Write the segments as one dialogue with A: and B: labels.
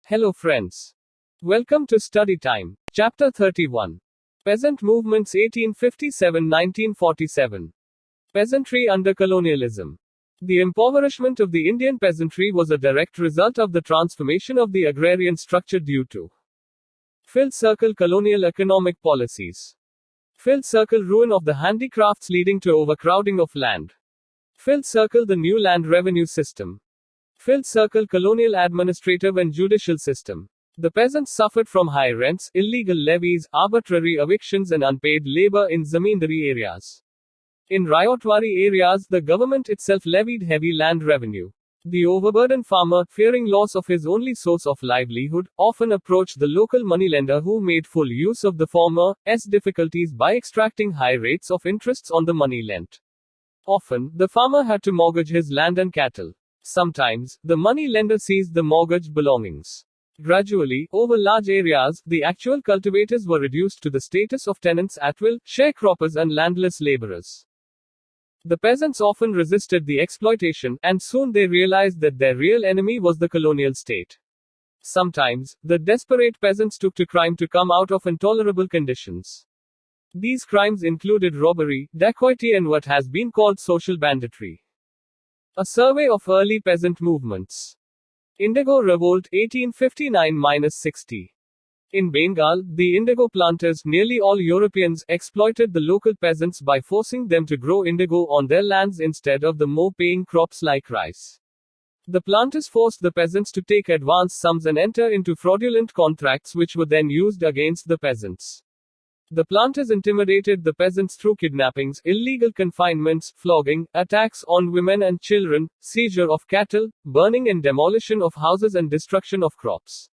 A: Hello friends. Welcome to Study Time. Chapter 31. Peasant Movements 1857-1947. Peasantry under colonialism. The impoverishment of the Indian peasantry was a direct result of the transformation of the agrarian structure due to filled circle colonial economic policies. Filled circle ruin of the handicrafts leading to overcrowding of land. Filled circle the new land revenue system. Filled circle colonial administrative and judicial system. The peasants suffered from high rents, illegal levies, arbitrary evictions and unpaid labor in zamindari areas. In Riotwari areas, the government itself levied heavy land revenue. The overburdened farmer, fearing loss of his only source of livelihood, often approached the local moneylender who made full use of the former's difficulties by extracting high rates of interests on the money lent. Often, the farmer had to mortgage his land and cattle. Sometimes, the money lender seized the mortgaged belongings. Gradually, over large areas, the actual cultivators were reduced to the status of tenants at will, sharecroppers and landless laborers. The peasants often resisted the exploitation, and soon they realized that their real enemy was the colonial state. Sometimes, the desperate peasants took to crime to come out of intolerable conditions. These crimes included robbery, dacoity and what has been called social banditry. A survey of early peasant movements. Indigo Revolt 1859-60. In Bengal, the indigo planters, nearly all Europeans, exploited the local peasants by forcing them to grow indigo on their lands instead of the more paying crops like rice. The planters forced the peasants to take advance sums and enter into fraudulent contracts which were then used against the peasants. The planters intimidated the peasants through kidnappings, illegal confinements, flogging, attacks on women and children, seizure of cattle, burning and demolition of houses and destruction of crops.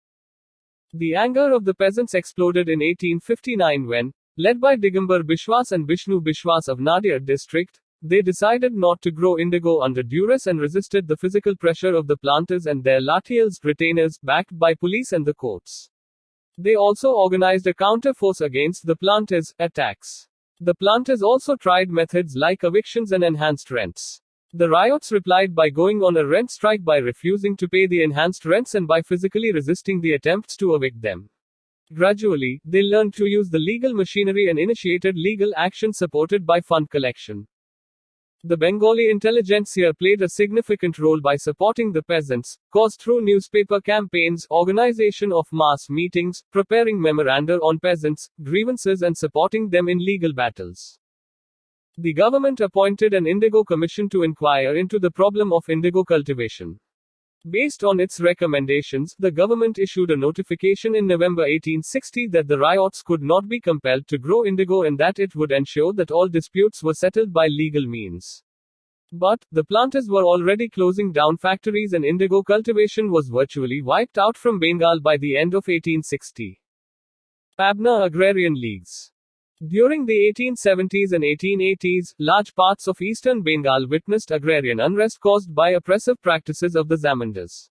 A: The anger of the peasants exploded in 1859 when, led by Digambar Bishwas and Bishnu Bishwas of Nadir district, they decided not to grow indigo under duress and resisted the physical pressure of the planters and their Lathiels retainers, backed by police and the courts. They also organized a counter-force against the planters' attacks. The planters also tried methods like evictions and enhanced rents. The riots replied by going on a rent strike by refusing to pay the enhanced rents and by physically resisting the attempts to evict them. Gradually, they learned to use the legal machinery and initiated legal action supported by fund collection. The Bengali intelligentsia played a significant role by supporting the peasants, cause through newspaper campaigns, organization of mass meetings, preparing memoranda on peasants' grievances and supporting them in legal battles. The government appointed an Indigo Commission to inquire into the problem of indigo cultivation. Based on its recommendations, the government issued a notification in November 1860 that the riots could not be compelled to grow indigo and that it would ensure that all disputes were settled by legal means. But, the planters were already closing down factories and indigo cultivation was virtually wiped out from Bengal by the end of 1860. Pabna Agrarian Leagues. During the 1870s and 1880s, large parts of eastern Bengal witnessed agrarian unrest caused by oppressive practices of the zamindars.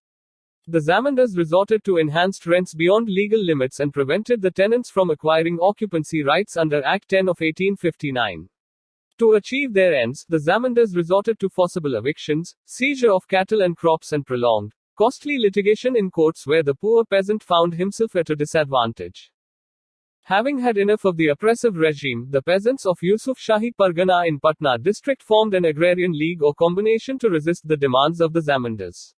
A: The zamindars resorted to enhanced rents beyond legal limits and prevented the tenants from acquiring occupancy rights under Act 10 of 1859. To achieve their ends, the zamindars resorted to forcible evictions, seizure of cattle and crops and prolonged, costly litigation in courts where the poor peasant found himself at a disadvantage. Having had enough of the oppressive regime, the peasants of Yusuf Shahi Pargana in Patna district formed an agrarian league or combination to resist the demands of the zamindars.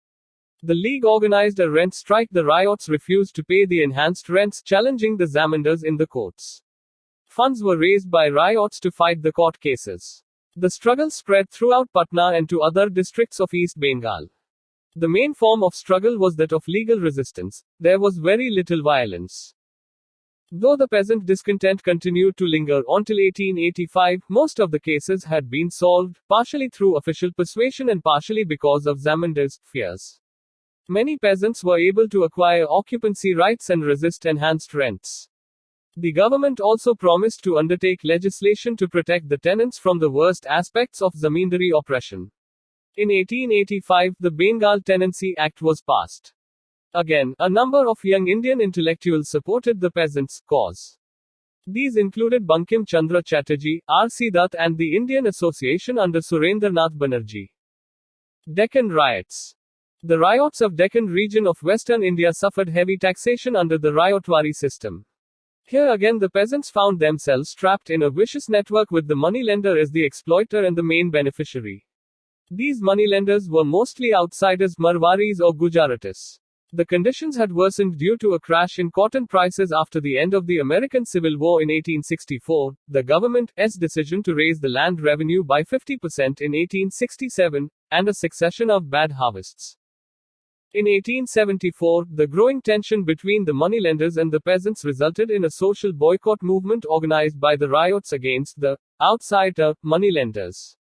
A: The league organized a rent strike. The riots refused to pay the enhanced rents, challenging the zamindars in the courts. Funds were raised by riots to fight the court cases. The struggle spread throughout Patna and to other districts of East Bengal. The main form of struggle was that of legal resistance. There was very little violence. Though the peasant discontent continued to linger until 1885, most of the cases had been solved, partially through official persuasion and partially because of zamindars' fears. Many peasants were able to acquire occupancy rights and resist enhanced rents. The government also promised to undertake legislation to protect the tenants from the worst aspects of zamindari oppression. In 1885, the Bengal Tenancy Act was passed. Again, a number of young Indian intellectuals supported the peasants' cause. These included Bankim Chandra Chatterjee, R.C. Dutt and the Indian Association under Surendranath Banerjee. Deccan Riots. The riots of Deccan region of western India suffered heavy taxation under the Ryotwari system. Here again the peasants found themselves trapped in a vicious network with the moneylender as the exploiter and the main beneficiary. These moneylenders were mostly outsiders, Marwaris or Gujaratis. The conditions had worsened due to a crash in cotton prices after the end of the American Civil War in 1864, the government's decision to raise the land revenue by 50% in 1867, and a succession of bad harvests. In 1874, the growing tension between the moneylenders and the peasants resulted in a social boycott movement organized by the riots against the outsider moneylenders.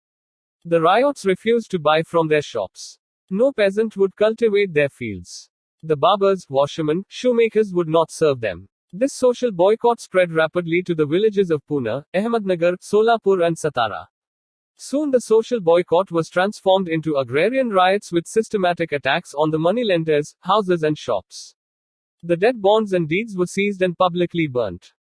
A: The riots refused to buy from their shops. No peasant would cultivate their fields. The barbers, washermen, shoemakers would not serve them. This social boycott spread rapidly to the villages of Pune, Ahmednagar, Solapur and Satara. Soon the social boycott was transformed into agrarian riots with systematic attacks on the moneylenders, houses and shops. The debt bonds and deeds were seized and publicly burnt.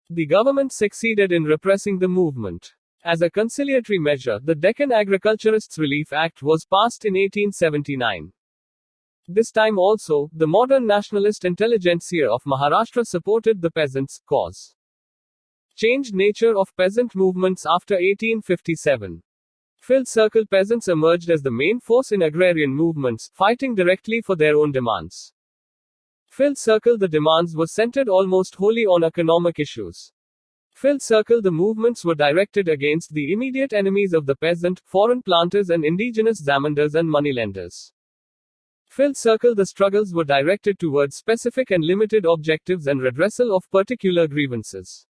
A: The government succeeded in repressing the movement. As a conciliatory measure, the Deccan Agriculturists Relief Act was passed in 1879. This time also, the modern nationalist intelligentsia of Maharashtra supported the peasants' cause. Changed nature of peasant movements after 1857. Field circle peasants emerged as the main force in agrarian movements, fighting directly for their own demands. Field circle the demands were centered almost wholly on economic issues. Field circle the movements were directed against the immediate enemies of the peasant, foreign planters and indigenous zamindars and moneylenders. Field circle the struggles were directed towards specific and limited objectives and redressal of particular grievances.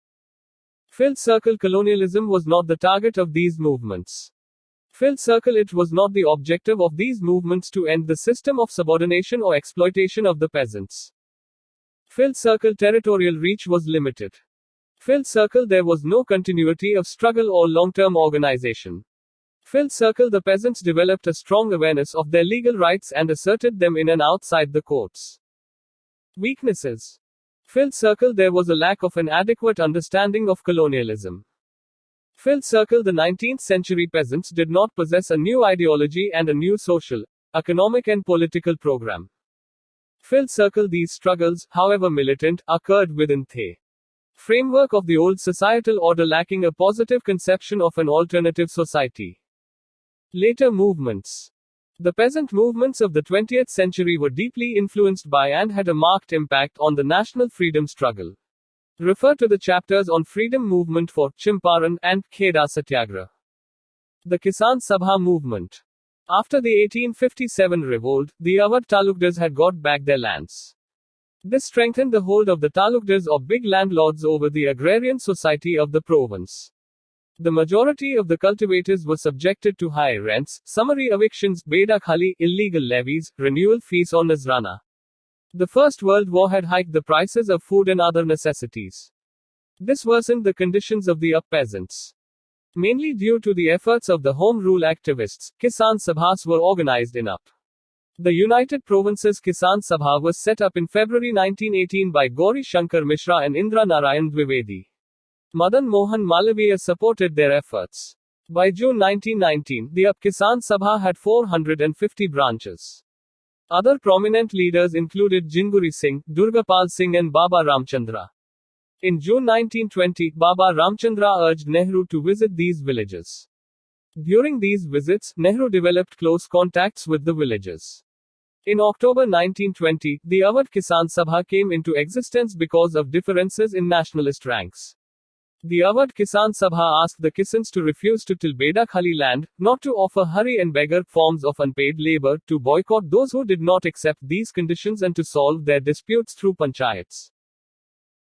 A: Field circle colonialism was not the target of these movements. Field circle it was not the objective of these movements to end the system of subordination or exploitation of the peasants. Field circle territorial reach was limited. Field circle there was no continuity of struggle or long-term organization. Field circle the peasants developed a strong awareness of their legal rights and asserted them in and outside the courts. Weaknesses. Field circle there was a lack of an adequate understanding of colonialism. Field circle the 19th century peasants did not possess a new ideology and a new social, economic and political program. Field circle these struggles, however militant, occurred within the framework of the old societal order lacking a positive conception of an alternative society. Later movements. The peasant movements of the 20th century were deeply influenced by and had a marked impact on the national freedom struggle. Refer to the chapters on freedom movement for Champaran and Kheda Satyagraha. The Kisan Sabha movement. After the 1857 revolt, the Awadh talukdars had got back their lands. This strengthened the hold of the talukdars or big landlords over the agrarian society of the province. The majority of the cultivators were subjected to high rents, summary evictions, bedakhali, illegal levies, renewal fees or nazrana. The First World War had hiked the prices of food and other necessities. This worsened the conditions of the peasants. Mainly due to the efforts of the Home Rule activists, Kisan Sabhas were organized in UP. The United Provinces Kisan Sabha was set up in February 1918 by Gauri Shankar Mishra and Indra Narayan Dwivedi. Madan Mohan Malaviya supported their efforts. By June 1919, the Kisan Sabha had 450 branches. Other prominent leaders included Jinguri Singh, Durgapal Singh and Baba Ramchandra. In June 1920, Baba Ramchandra urged Nehru to visit these villages. During these visits, Nehru developed close contacts with the villagers. In October 1920, the Awadh Kisan Sabha came into existence because of differences in nationalist ranks. The Awadh Kisan Sabha asked the Kisans to refuse to till bedakhali land, not to offer hari and beggar forms of unpaid labor, to boycott those who did not accept these conditions and to solve their disputes through panchayats.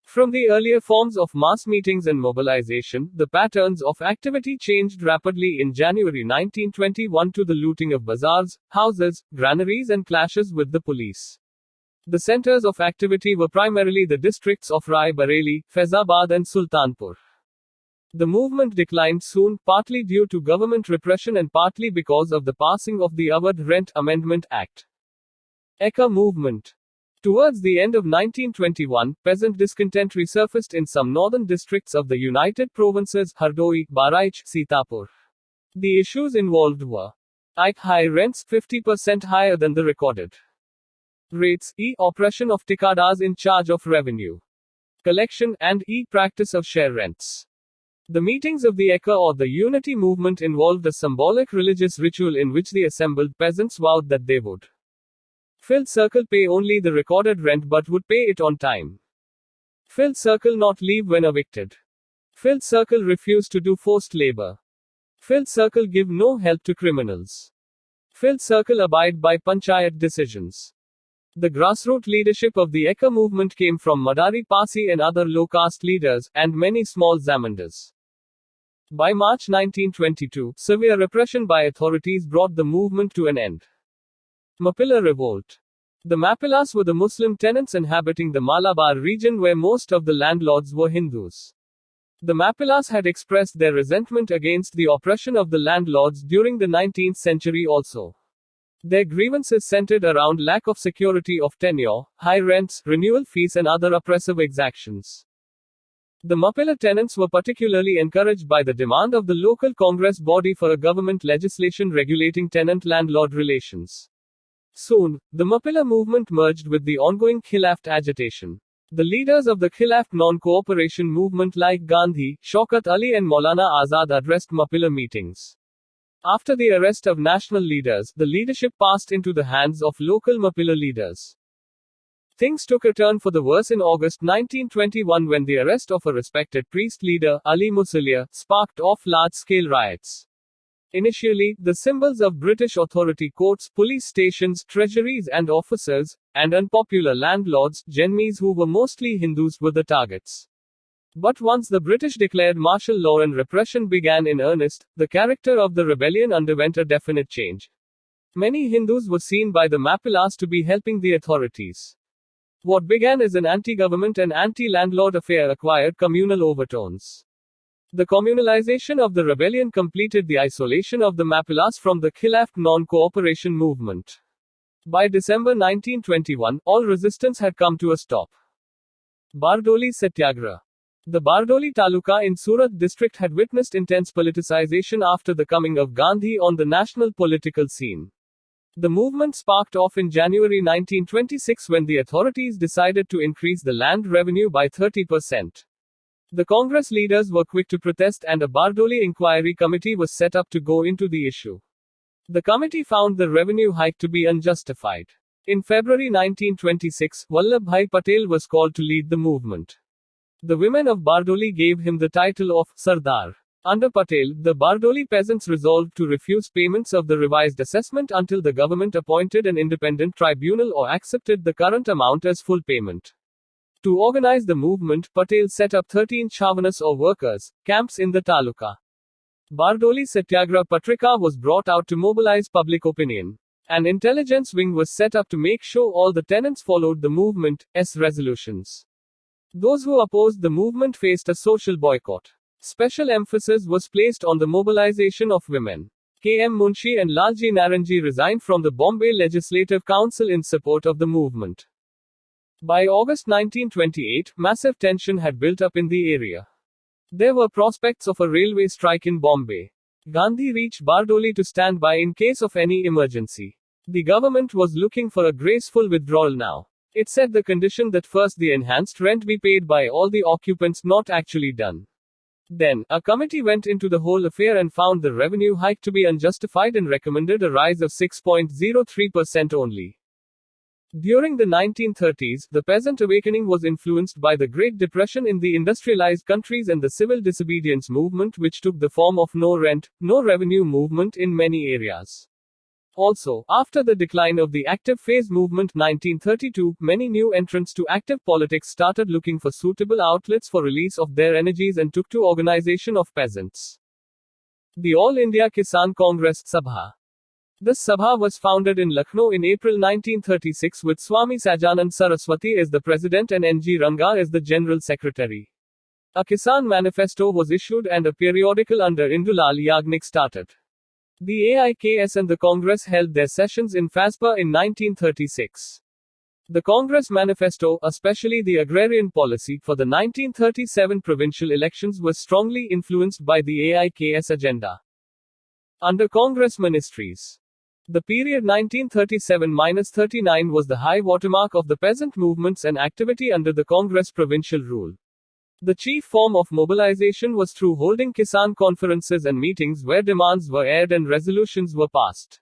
A: From the earlier forms of mass meetings and mobilization, the patterns of activity changed rapidly in January 1921 to the looting of bazaars, houses, granaries and clashes with the police. The centers of activity were primarily the districts of Rai Bareilly, Faizabad and Sultanpur. The movement declined soon, partly due to government repression and partly because of the passing of the Awadh Rent Amendment Act. Eka movement. Towards the end of 1921, peasant discontent resurfaced in some northern districts of the United Provinces, Hardoi, Bahraich, Sitapur. The issues involved were High rents, 50% higher than the recorded rates. Oppression of tikadas in charge of revenue collection, and practice of share rents. The meetings of the Ekka or the Unity movement involved a symbolic religious ritual in which the assembled peasants vowed that they would fill circle pay only the recorded rent but would pay it on time. Fill circle not leave when evicted. Fill circle refuse to do forced labor. Fill circle give no help to criminals. Fill circle abide by panchayat decisions. The grassroots leadership of the Ekka movement came from Madari Pasi and other low-caste leaders, and many small zamindars. By March 1922, severe repression by authorities brought the movement to an end. Mappila Revolt. The Mappilas were the Muslim tenants inhabiting the Malabar region where most of the landlords were Hindus. The Mappilas had expressed their resentment against the oppression of the landlords during the 19th century also. Their grievances centered around lack of security of tenure, high rents, renewal fees and other oppressive exactions. The Mappila tenants were particularly encouraged by the demand of the local Congress body for a government legislation regulating tenant-landlord relations. Soon, the Mappila movement merged with the ongoing Khilafat agitation. The leaders of the Khilafat non-cooperation movement like Gandhi, Shaukat Ali and Maulana Azad addressed Mappila meetings. After the arrest of national leaders, the leadership passed into the hands of local Mappila leaders. Things took a turn for the worse in August 1921 when the arrest of a respected priest leader, Ali Musalia, sparked off large-scale riots. Initially, the symbols of British authority courts, police stations, treasuries and officers, and unpopular landlords, Jenmis who were mostly Hindus were the targets. But once the British declared martial law and repression began in earnest, the character of the rebellion underwent a definite change. Many Hindus were seen by the Mappilas to be helping the authorities. What began as an anti-government and anti-landlord affair acquired communal overtones. The communalization of the rebellion completed the isolation of the Mappilas from the Khilafat non-cooperation movement. By December 1921, all resistance had come to a stop. Bardoli Satyagraha. The Bardoli Taluka in Surat district had witnessed intense politicization after the coming of Gandhi on the national political scene. The movement sparked off in January 1926 when the authorities decided to increase the land revenue by 30%. The Congress leaders were quick to protest and a Bardoli inquiry committee was set up to go into the issue. The committee found the revenue hike to be unjustified. In February 1926, Vallabhbhai Patel was called to lead the movement. The women of Bardoli gave him the title of Sardar. Under Patel, the Bardoli peasants resolved to refuse payments of the revised assessment until the government appointed an independent tribunal or accepted the current amount as full payment. To organize the movement, Patel set up 13 Chavanas or workers' camps in the taluka. Bardoli Satyagraha Patrika was brought out to mobilize public opinion. An intelligence wing was set up to make sure all the tenants followed the movement's resolutions. Those who opposed the movement faced a social boycott. Special emphasis was placed on the mobilization of women. K.M. Munshi and Lalji Naranji resigned from the Bombay Legislative Council in support of the movement. By August 1928, massive tension had built up in the area. There were prospects of a railway strike in Bombay. Gandhi reached Bardoli to stand by in case of any emergency. The government was looking for a graceful withdrawal now. It set the condition that first the enhanced rent be paid by all the occupants, not actually done. Then, a committee went into the whole affair and found the revenue hike to be unjustified and recommended a rise of 6.03% only. During the 1930s, the peasant awakening was influenced by the Great Depression in the industrialized countries and the civil disobedience movement, which took the form of no rent, no revenue movement in many areas. Also, after the decline of the active phase movement 1932, many new entrants to active politics started looking for suitable outlets for release of their energies and took to organization of peasants. The All India Kisan Congress Sabha. This Sabha was founded in Lucknow in April 1936 with Swami Sajanand Saraswati as the president and N.G. Ranga as the general secretary. A Kisan manifesto was issued and a periodical under Indulal Yagnik started. The AIKS and the Congress held their sessions in Faspa in 1936. The Congress manifesto, especially the agrarian policy for the 1937 provincial elections, was strongly influenced by the AIKS agenda. Under Congress ministries, The period 1937-39 was the high watermark of the peasant movements and activity under the Congress provincial rule. The chief form of mobilization was through holding Kisan conferences and meetings where demands were aired and resolutions were passed.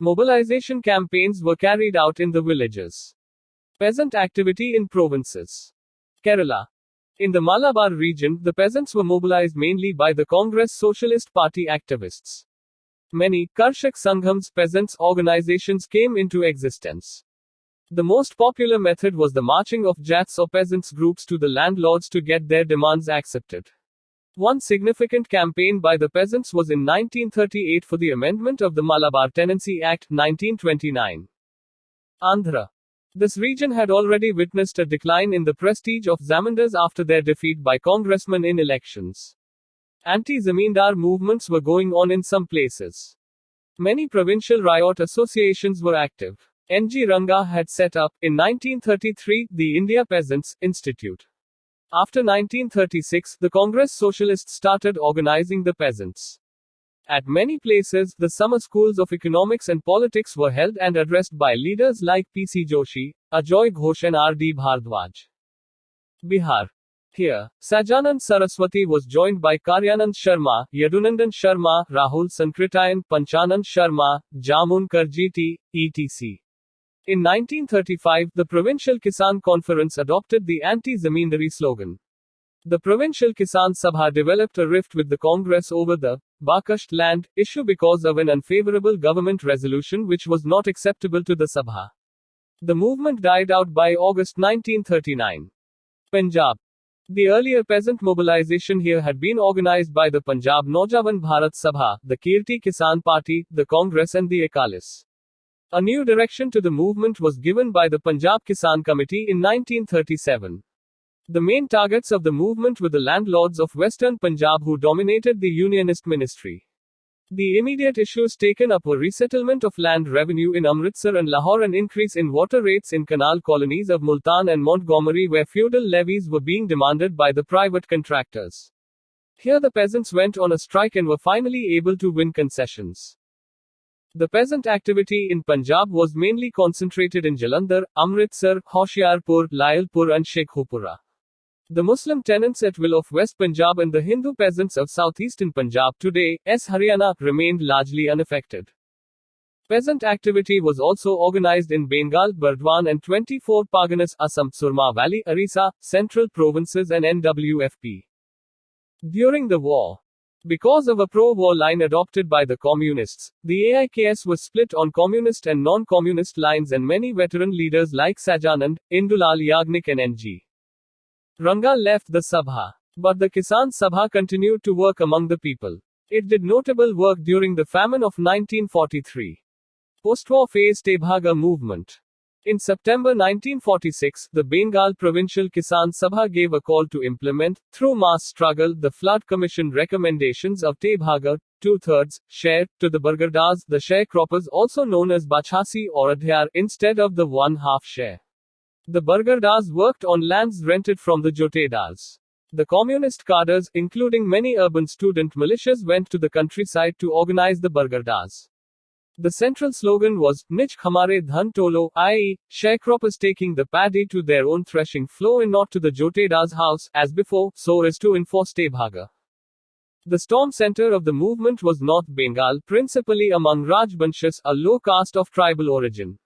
A: Mobilization campaigns were carried out in the villages. Peasant activity in provinces. Kerala. In the Malabar region, the peasants were mobilized mainly by the Congress Socialist Party activists. Many Karshak Sanghams peasants organizations came into existence. The most popular method was the marching of jats or peasants groups to the landlords to get their demands accepted. One significant campaign by the peasants was in 1938 for the amendment of the Malabar Tenancy Act 1929. Andhra. This region had already witnessed a decline in the prestige of zamindars after their defeat by congressmen in elections. Anti-zamindar movements were going on in some places. Many provincial riot associations were active. N.G. Ranga had set up, in 1933, the India Peasants' Institute. After 1936, the Congress Socialists started organizing the peasants. At many places, the summer schools of economics and politics were held and addressed by leaders like P.C. Joshi, Ajoy Ghosh and R.D. Bhardwaj. Bihar. Here, Sajanand Saraswati was joined by Karyanand Sharma, Yadunandan Sharma, Rahul Sankritayan, Panchanand Sharma, Jamun Karjiti, etc. In 1935, the Provincial Kisan Conference adopted the anti-zamindari slogan. The Provincial Kisan Sabha developed a rift with the Congress over the Bakasht land issue because of an unfavorable government resolution which was not acceptable to the Sabha. The movement died out by August 1939. Punjab. The earlier peasant mobilization here had been organized by the Punjab Naujawan Bharat Sabha, the Kirti Kisan Party, the Congress and the Akalis. A new direction to the movement was given by the Punjab Kisan Committee in 1937. The main targets of the movement were the landlords of western Punjab who dominated the unionist ministry. The immediate issues taken up were resettlement of land revenue in Amritsar and Lahore and increase in water rates in canal colonies of Multan and Montgomery where feudal levies were being demanded by the private contractors. Here the peasants went on a strike and were finally able to win concessions. The peasant activity in Punjab was mainly concentrated in Jalandhar, Amritsar, Hoshiarpur, Lyalpur and Sheikhupura. The Muslim tenants at will of West Punjab and the Hindu peasants of southeastern Punjab today, Haryana, remained largely unaffected. Peasant activity was also organized in Bengal, Burdwan and 24 Parganas, Assam, Surma Valley, Orissa, Central Provinces and NWFP. During the war, because of a pro-war line adopted by the communists, the AIKS was split on communist and non-communist lines and many veteran leaders like Sajanand, Indulal Yagnik and N.G. Ranga left the Sabha. But the Kisan Sabha continued to work among the people. It did notable work during the famine of 1943. Post-war phase Tebhaga movement. In September 1946, the Bengal Provincial Kisan Sabha gave a call to implement, through mass struggle, the Flood Commission recommendations of Tebhaga, 2/3 share, to the Bargardars, the sharecroppers also known as Bachhasi or Adhyar, instead of the 1/2 share. The Bargardars worked on lands rented from the Jotedars. The communist cadres, including many urban student militias, went to the countryside to organize the Bargardars. The central slogan was, Nich Hamare Dhan Tolo, i.e., sharecroppers taking the paddy to their own threshing floor and not to the Jotedar's house, as before, so as to enforce Tebhaga. The storm center of the movement was North Bengal, principally among Rajbanshas, a low caste of tribal origin.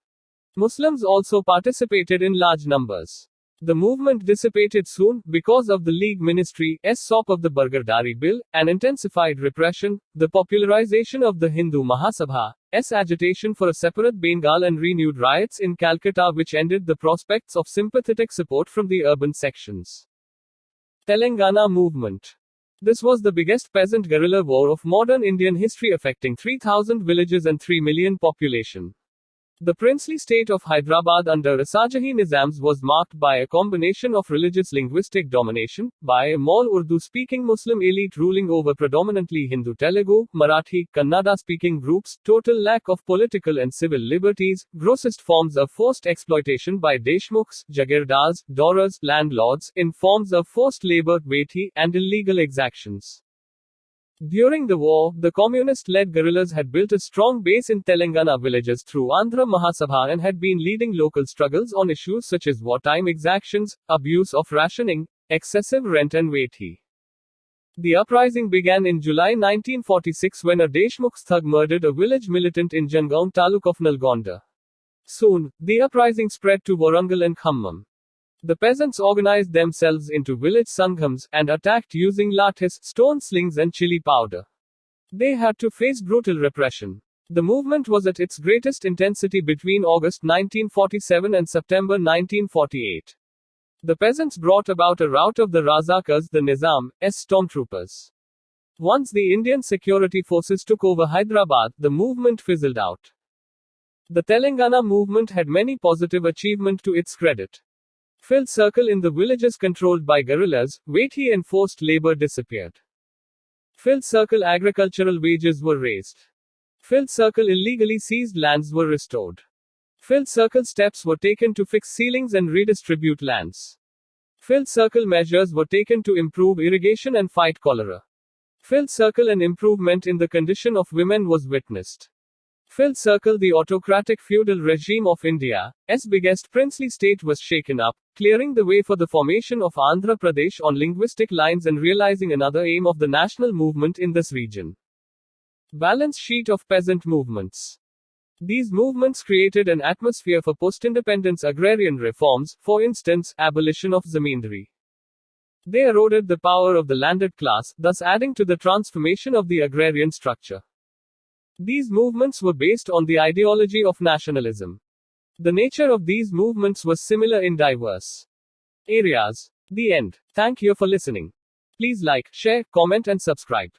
A: Muslims also participated in large numbers. The movement dissipated soon, because of the League Ministry's stop of the Bargardari Bill, and intensified repression, the popularization of the Hindu Mahasabha's agitation for a separate Bengal and renewed riots in Calcutta which ended the prospects of sympathetic support from the urban sections. Telangana Movement. This was the biggest peasant guerrilla war of modern Indian history affecting 3,000 villages and 3 million population. The princely state of Hyderabad under Rasajahi Nizams was marked by a combination of religious linguistic domination, by a Mall Urdu-speaking Muslim elite ruling over predominantly Hindu Telugu, Marathi, Kannada-speaking groups, total lack of political and civil liberties, grossest forms of forced exploitation by Deshmukhs, Jagirdars, Dauras, landlords, in forms of forced labor, Vethi, and illegal exactions. During the war, the communist-led guerrillas had built a strong base in Telangana villages through Andhra Mahasabha and had been leading local struggles on issues such as wartime exactions, abuse of rationing, excessive rent and Vethi. The uprising began in July 1946 when a Deshmukh thug murdered a village militant in Jangaon taluk of Nalgonda. Soon, the uprising spread to Warangal and Khammam. The peasants organized themselves into village sanghams and attacked using lathis, stone slings and chili powder. They had to face brutal repression. The movement was at its greatest intensity between August 1947 and September 1948. The peasants brought about a rout of the Razakars, the Nizam's stormtroopers. Once the Indian security forces took over Hyderabad, the movement fizzled out. The Telangana movement had many positive achievements to its credit. Filled circle in the villages controlled by guerrillas, Vethi and forced labor disappeared. Filled circle agricultural wages were raised. Filled circle illegally seized lands were restored. Filled circle steps were taken to fix ceilings and redistribute lands. Filled circle measures were taken to improve irrigation and fight cholera. Filled circle an improvement in the condition of women was witnessed. Filled circle the autocratic feudal regime of India's biggest princely state was shaken up, clearing the way for the formation of Andhra Pradesh on linguistic lines and realizing another aim of the national movement in this region. Balance sheet of peasant movements. These movements created an atmosphere for post-independence agrarian reforms, for instance, abolition of zamindari. They eroded the power of the landed class, thus adding to the transformation of the agrarian structure. These movements were based on the ideology of nationalism. The nature of these movements was similar in diverse areas. The end. Thank you for listening. Please like, share, comment and subscribe.